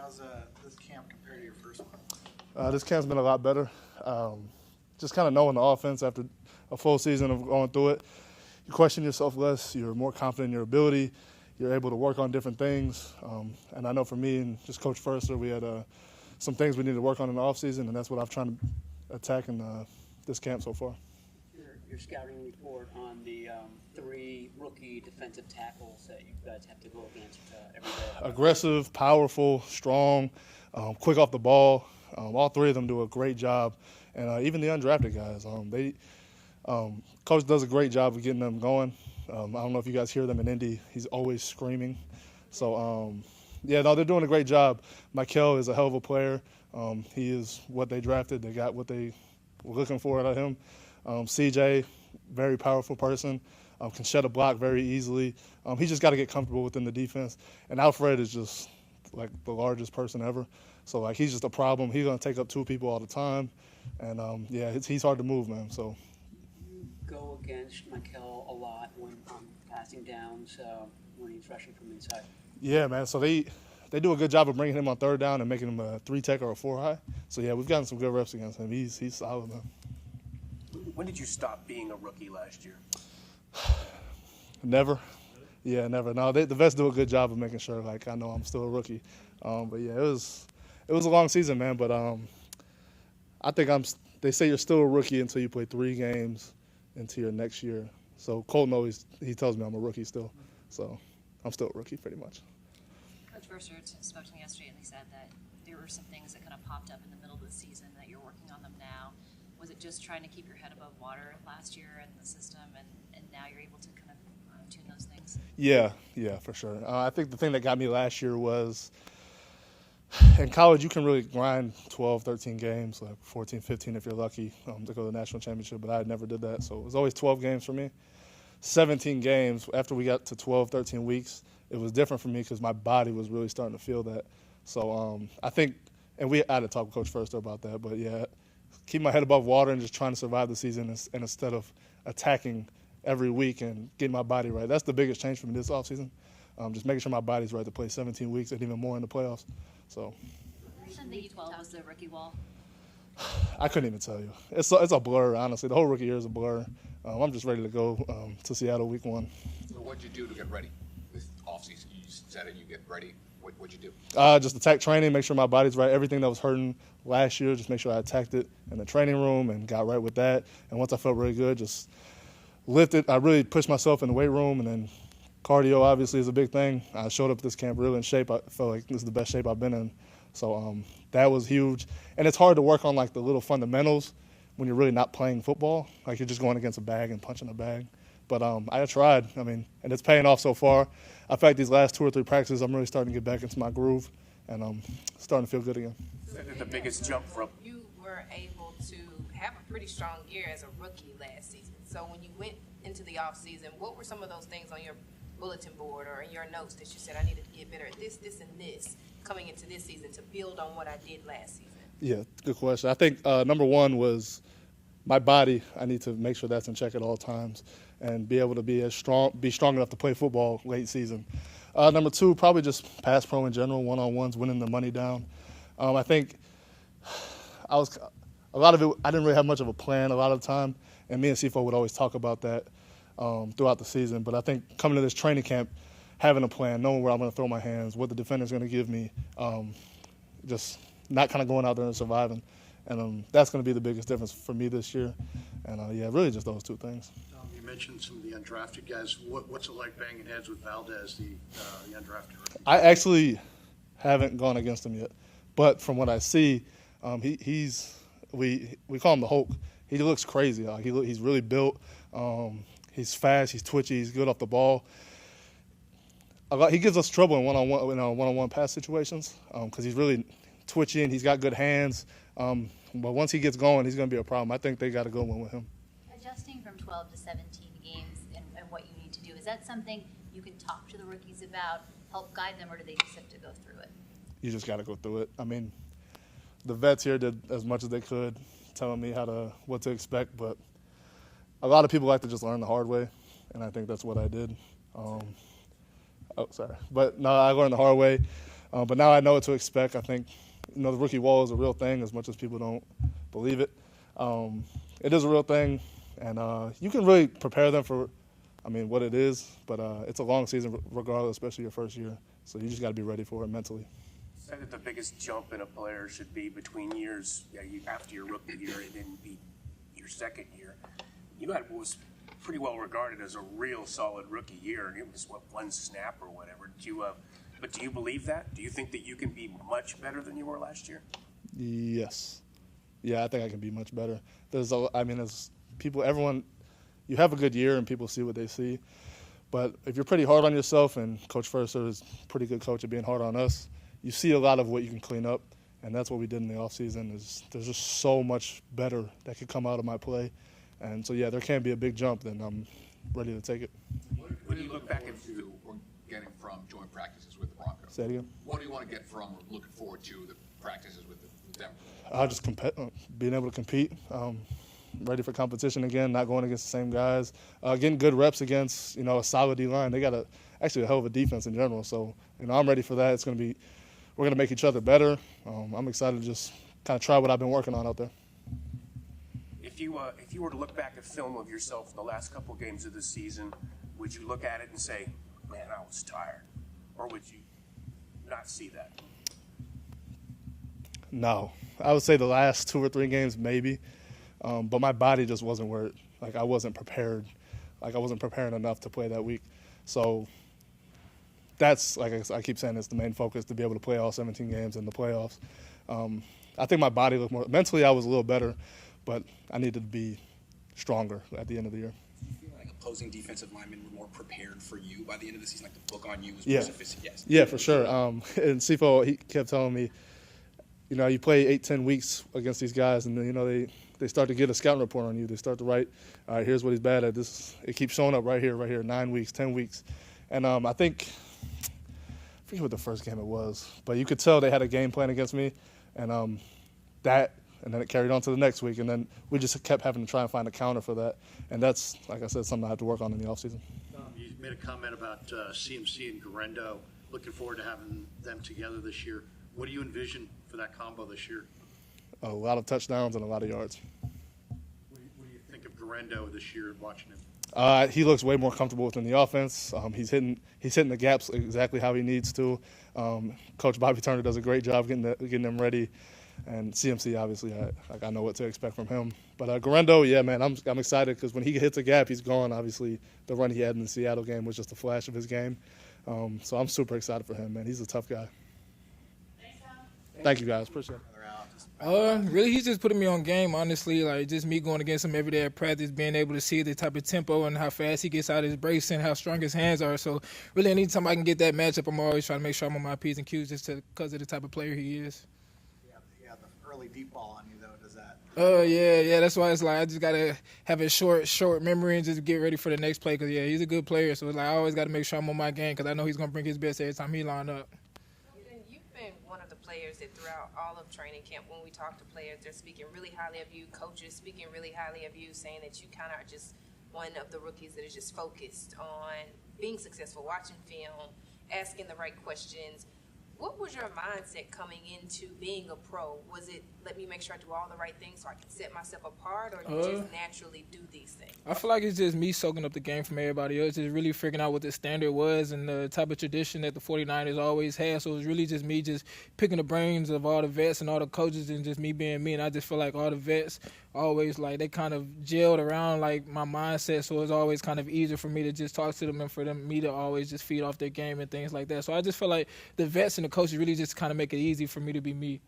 How's this camp compared to your first one? This camp's been a lot better. Just kind of knowing the offense after a full season of going through it. You question yourself less. You're more confident in your ability. You're able to work on different things. And I know for me and just Coach Firster, we had some things we needed to work on in the offseason, and that's what I've tried to attack in this camp so far. Your scouting report on the 3 rookie defensive tackles that you guys have to go against every day. Aggressive, powerful, strong, quick off the ball. All 3 of them do a great job. And even the undrafted guys, Coach does a great job of getting them going. I don't know if you guys hear them in Indy. He's always screaming. So, they're doing a great job. Michael is a hell of a player. He is what they drafted. They got what they were looking for out of him. CJ, very powerful person, can shed a block very easily. He's just got to get comfortable within the defense. And Alfred is just like the largest person ever. So he's just a problem. He's going to take up 2 people all the time. And he's hard to move, man. So you go against Michael a lot when passing downs, when he's rushing from inside. Yeah, man. So they do a good job of bringing him on 3rd down and making him a 3-tech or a 4-high. So we've gotten some good reps against him. He's solid, man. When did you stop being a rookie last year? Never. Yeah, never. No, the vets do a good job of making sure, I know I'm still a rookie. It was a long season, man. But I think they say you're still a rookie until you play 3 games into your next year. So Colton he tells me I'm a rookie still. So I'm still a rookie pretty much. Coach Firster spoke to me yesterday, and he said that there were some things that kind of popped up in the middle of the season that you're working on them now. Was it just trying to keep your head above water last year in the system, and now you're able to kind of tune those things? Yeah, for sure. I think the thing that got me last year was in college you can really grind 12, 13 games, 14, 15 if you're lucky, to go to the national championship, but I never did that. So it was always 12 games for me. 17 games, after we got to 12, 13 weeks, it was different for me because my body was really starting to feel that. So I think, and I had to talk with Coach Firster about that, but keep my head above water and just trying to survive the season and instead of attacking every week and getting my body right. That's the biggest change for me this offseason, just making sure my body's right to play 17 weeks and even more in the playoffs. So. Percent that you told was the rookie wall? I couldn't even tell you. It's a blur, honestly. The whole rookie year is a blur. I'm just ready to go to Seattle week 1. So what'd you do to get ready this offseason? You said it, you get ready. What'd you do? Just attack training, make sure my body's right. Everything that was hurting last year, just make sure I attacked it in the training room and got right with that. And once I felt really good, just lifted. I really pushed myself in the weight room, and then cardio obviously is a big thing. I showed up at this camp really in shape. I felt like this is the best shape I've been in. So that was huge. And it's hard to work on the little fundamentals when you're really not playing football. You're just going against a bag and punching a bag. But I tried, and it's paying off so far. I feel like these last 2 or 3 practices, I'm really starting to get back into my groove, and I'm starting to feel good again. The biggest jump from? You were able to have a pretty strong year as a rookie last season. So when you went into the offseason, what were some of those things on your bulletin board or in your notes that you said, I needed to get better at this, this, and this coming into this season to build on what I did last season? Yeah, good question. I think number 1 was my body. I need to make sure that's in check at all times and be able to be strong enough to play football late season. Number 2, probably just pass pro in general, one-on-ones, winning the money down. I think a lot of it, I didn't really have much of a plan a lot of the time, and me and CFO would always talk about that throughout the season. But I think coming to this training camp, having a plan, knowing where I'm going to throw my hands, what the defender's going to give me, just not kind of going out there and surviving. And that's going to be the biggest difference for me this year. And, really just those 2 things. You mentioned some of the undrafted guys. What's it like banging heads with Valdez, the undrafted rookie? I actually haven't gone against him yet. But from what I see, we call him the Hulk. He looks crazy. He's really built. He's fast. He's twitchy. He's good off the ball. He gives us trouble in one-on-one pass situations because he's really twitchy and he's got good hands. But once he gets going, he's going to be a problem. I think they got a good one with him. Adjusting from 12 to 17 games and what you need to do, is that something you can talk to the rookies about, help guide them, or do they just have to go through it? You just got to go through it. The vets here did as much as they could, telling me what to expect, but a lot of people like to just learn the hard way, and I think that's what I did. But no, I learned the hard way. But now I know what to expect. I think, the rookie wall is a real thing as much as people don't believe it. It is a real thing, and you can really prepare them for, what it is. But it's a long season regardless, especially your first year. So you just got to be ready for it mentally. Said that the biggest jump in a player should be between years, after your rookie year and then be your second year. You had what was pretty well regarded as a real solid rookie year, and it was one snap or whatever. But do you believe that? Do you think that you can be much better than you were last year? Yes. Yeah, I think I can be much better. There's people, everyone, you have a good year and people see what they see. But if you're pretty hard on yourself, and Coach Furser is a pretty good coach at being hard on us, you see a lot of what you can clean up, and that's what we did in the offseason. There's just so much better that could come out of my play. And so, yeah, there can be a big jump, then I'm ready to take it. What do you look back into or getting from joint practices with the Broncos? Say it again? What do you want to get from or looking forward to the practices with them? Just being able to compete, ready for competition again, not going against the same guys, getting good reps against, a solid D-line. They got actually a hell of a defense in general. So, I'm ready for that. We're going to make each other better. I'm excited to just kind of try what I've been working on out there. If you were to look back at film of yourself in the last couple of games of the season, would you look at it and say, man, I was tired? Or would you not see that? No. I would say the last 2 or 3 games maybe, but my body just wasn't where I wasn't prepared. I wasn't preparing enough to play that week. So that's, like I keep saying, it's the main focus, to be able to play all 17 games in the playoffs. I think my body looked more – mentally I was a little better, but I needed to be stronger at the end of the year. Do you feel like opposing defensive linemen were more prepared for you by the end of the season? Like the book on you was more sophisticated? Yes. Yeah, for sure. And Sifo, he kept telling me, you play 8-10 weeks against these guys, and then, they start to get a scouting report on you. They start to write, all right, here's what he's bad at. It keeps showing up right here, 9 weeks, 10 weeks. And I forget what the first game it was, but you could tell they had a game plan against me, and and then it carried on to the next week, and then we just kept having to try and find a counter for that. And that's, like I said, something I have to work on in the offseason. You made a comment about CMC and Garendo. Looking forward to having them together this year. What do you envision for that combo this year? A lot of touchdowns and a lot of yards. What do you think of Garendo this year, watching him? He looks way more comfortable within the offense. He's hitting the gaps exactly how he needs to. Coach Bobby Turner does a great job getting them ready. And CMC, obviously, I know what to expect from him. But Garendo, yeah, man, I'm excited because when he hits a gap, he's gone. Obviously, the run he had in the Seattle game was just a flash of his game. So I'm super excited for him, man. He's a tough guy. Thank you, guys. Appreciate it. Really, he's just putting me on game, honestly. Like, just me going against him every day at practice, being able to see the type of tempo and how fast he gets out of his brace and how strong his hands are. So, really, anytime I can get that matchup, I'm always trying to make sure I'm on my P's and Q's just because of the type of player he is. Yeah, the early deep ball on you, though, does that? Yeah. That's why it's like I just got to have a short memory and just get ready for the next play because, yeah, he's a good player. So, it's like I always got to make sure I'm on my game because I know he's going to bring his best every time he line up. You've been one of the players that throughout all of training camp, when we talk to players, they're speaking really highly of you, coaches speaking really highly of you, saying that you kind of are just one of the rookies that is just focused on being successful, watching film, asking the right questions. What was your mindset coming into being a pro? Was it, let me make sure I do all the right things so I can set myself apart, or you just naturally do these things? I feel like it's just me soaking up the game from everybody else, just really figuring out what the standard was and the type of tradition that the 49ers always had. So it was really just me just picking the brains of all the vets and all the coaches and just me being me. And I just feel like all the vets always, like, they kind of gelled around, like, my mindset. So it's always kind of easier for me to just talk to them and for me to always just feed off their game and things like that. So I just feel like the vets and the coaches really just kind of make it easy for me to be me.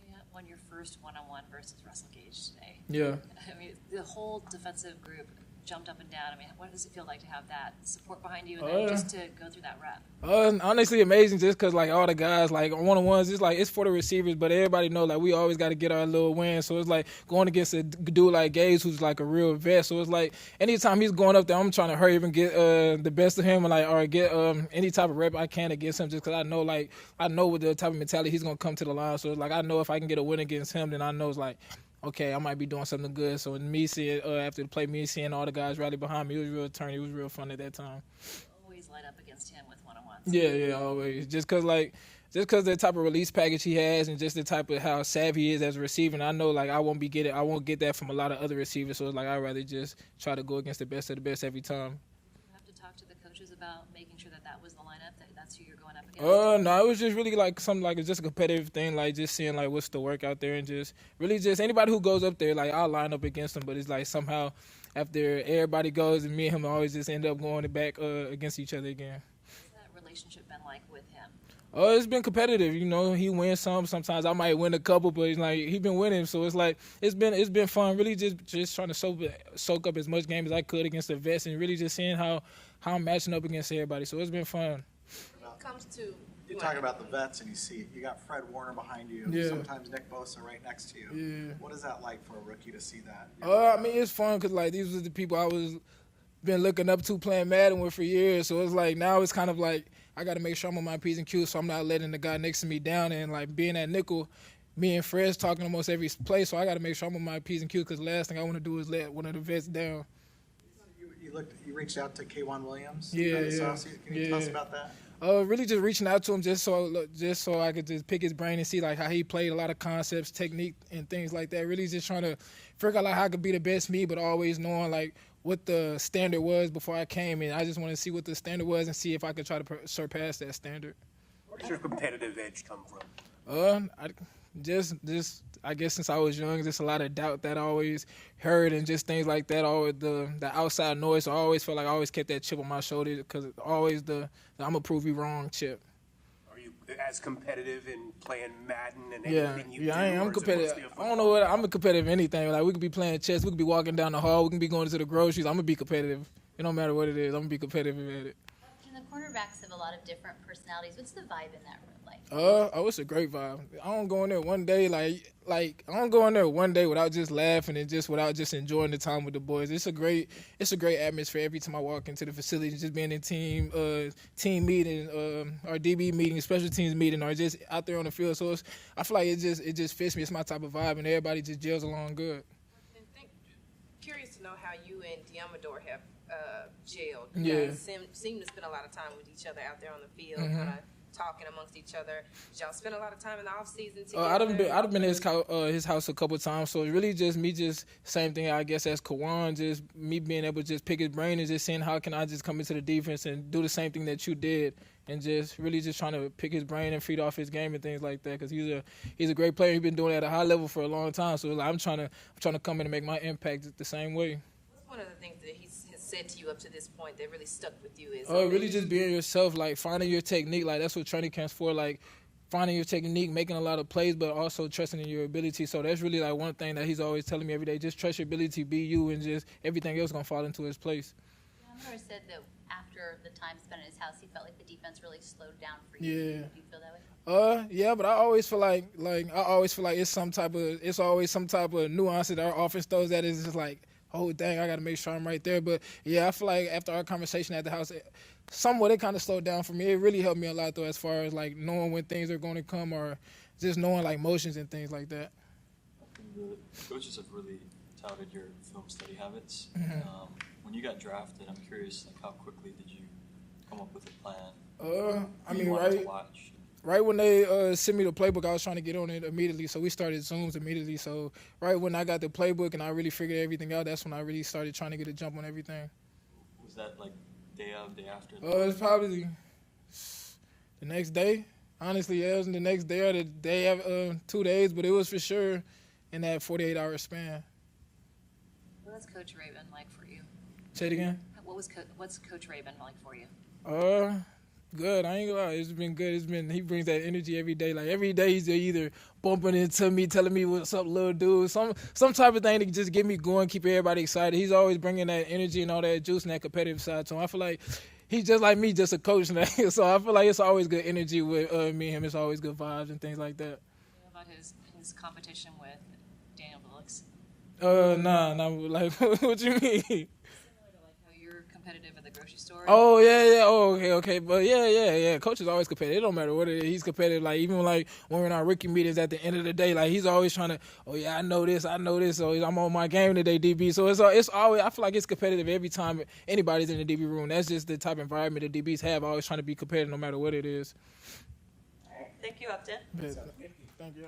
You won your first one-on-one versus Russell Gage today. Yeah. I mean, the whole defensive group jumped up and down. I mean, what does it feel like to have that support behind you and then just to go through that rep? Honestly, amazing just because, like, all the guys, like, one-on-ones, it's like, it's for the receivers, but everybody know, like, we always got to get our little win. So it's like going against a dude like Gage who's, like, a real vet. So it's like anytime he's going up there, I'm trying to hurry up and get the best of him and, like, or get any type of rep I can against him just because I know with the type of mentality he's going to come to the line. So it's like I know if I can get a win against him, then I know it's like, okay, I might be doing something good. So me seeing after the play, me seeing all the guys rally behind me, it was real turn. It was real fun at that time. You always light up against him with one-on-ones. spots. Yeah, always. Just because the type of release package he has and just the type of how savvy he is as a receiver, and I know like I won't get that from a lot of other receivers. So it's like I'd rather just try to go against the best of the best every time. You have to talk to the coaches about making sure that was the lineup, that's who you're going up against. No, it was just really like something like it's just a competitive thing, like just seeing like what's the work out there and just really just anybody who goes up there, like I'll line up against them, but it's like somehow after everybody goes and me and him always just end up going back against each other again. What's that relationship been like with him? Oh, it's been competitive. You know, he wins some. Sometimes I might win a couple, but it's like he been winning, so it's like it's been fun. Really, just trying to soak up as much game as I could against the vets, and really just seeing how I'm matching up against everybody. So it's been fun. When it comes to You talk about the vets, and you got Fred Warner behind you. Yeah. Sometimes Nick Bosa right next to you. Yeah. What is that like for a rookie to see that? I mean, it's fun because like these were the people I was been looking up to playing Madden with for years. So it's like now it's kind of like I got to make sure I'm on my P's and Q's, so I'm not letting the guy next to me down. And like being at nickel, me and Fred's talking almost every play, so I got to make sure I'm on my P's and Q's because the last thing I want to do is let one of the vets down. You reached out to K1 Williams. Yeah. Can you tell us about that? Really just reaching out to him just so I could just pick his brain and see like how he played a lot of concepts, technique, and things like that. Really just trying to figure out like how I could be the best me, but always knowing like what the standard was before I came in. I just want to see what the standard was and see if I could try to surpass that standard. Where does your competitive edge come from? I guess since I was young, just a lot of doubt that I always heard and just things like that. Always the outside noise. So I always felt like I always kept that chip on my shoulder because always the I'm gonna prove you wrong chip. Are you as competitive in playing Madden and anything you do? I'm or is it competitive. mostly a I football? don't know what I'm a competitive in anything. Like we could be playing chess, we could be walking down the hall, we can be going to the groceries. I'm gonna be competitive. It don't matter what it is. I'm gonna be competitive at it. And the cornerbacks have a lot of different personalities. What's the vibe in that room like? It's a great vibe. I don't go in there one day like I don't go in there one day without just laughing and just without just enjoying the time with the boys. It's a great atmosphere every time I walk into the facility. Just being in team meeting, or DB meeting, special teams meeting, or just out there on the field. So I feel like it just fits me. It's my type of vibe, and everybody just gels along good. Curious to know how you and Diamador have gelled. Yeah. You guys seem to spend a lot of time with each other out there on the field, kind of talking amongst each other. Did y'all spend a lot of time in the off season together? I've been at his house a couple of times, so it's really just me, just same thing I guess as Kawan, just me being able to just pick his brain and just seeing how can I just come into the defense and do the same thing that you did, and just really just trying to pick his brain and feed off his game and things like that, because he's a great player. He's been doing it at a high level for a long time, so like, I'm trying to come in and make my impact the same way. What's one of the things that he's said to you up to this point that really stuck with you? Is really just being yourself, like finding your technique. Like that's what training camp's for, like finding your technique, making a lot of plays, but also trusting in your ability. So that's really like one thing that he's always telling me every day. Just trust your ability, be you, and just everything else gonna fall into its place. Commodore said that after the time spent in his house, he felt like the defense really slowed down for you. Yeah. Do you feel that way? Yeah, but I always feel like it's always some type of nuance that our offense throws that is just like, oh dang, I got to make sure I'm right there. But yeah, I feel like after our conversation at the house, somewhat it kind of slowed down for me. It really helped me a lot though, as far as like knowing when things are going to come, or just knowing like motions and things like that. The coaches have really touted your film study habits. When you got drafted, I'm curious, like how quickly did you come up with a plan? Right when they sent me the playbook, I was trying to get on it immediately. So we started Zooms immediately. So right when I got the playbook and I really figured everything out, that's when I really started trying to get a jump on everything. Was that like day of, day after? It's probably the next day. Honestly, yeah, it was the next day or the day after, 2 days, but it was for sure in that 48-hour span. What was Coach Raven like for you? Say it again? What's Coach Raven like for you? Good. I ain't gonna lie. It's been good. He brings that energy every day. Like every day he's either bumping into me, telling me what's up, little dude. Some type of thing to just get me going, keep everybody excited. He's always bringing that energy and all that juice and that competitive side to him. I feel like he's just like me, just a coach now. So I feel like it's always good energy with me and him. It's always good vibes and things like that. What about his competition with Daniel Brooks? Nah. Like, what you mean? Similar to like how you're competitive at the grocery store. Oh yeah. Oh okay. But yeah. Coach is always competitive. It don't matter what it is. He's competitive. Like even like when we're in our rookie meetings at the end of the day, like he's always trying to. Oh yeah, I know this. So I'm on my game today, DB. So it's always. I feel like it's competitive every time anybody's in the DB room. That's just the type of environment that DBs have. Always trying to be competitive no matter what it is. Thank you, Upton. Thank you.